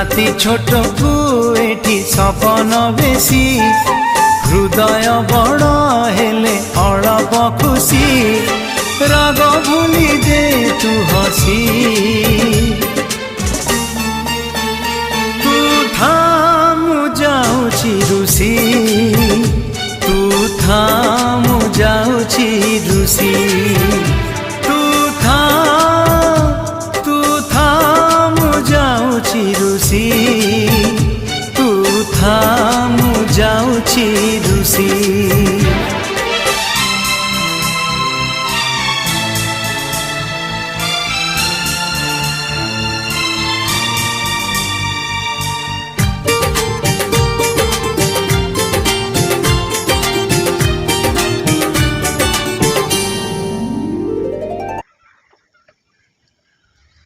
राति छोट को एठी सपन बेसी हृदय बड़ हेले अळप खुशी राग भूली दे तू हसी तू थामु जाउछि रुसी तू थामु जाउछि रुसी।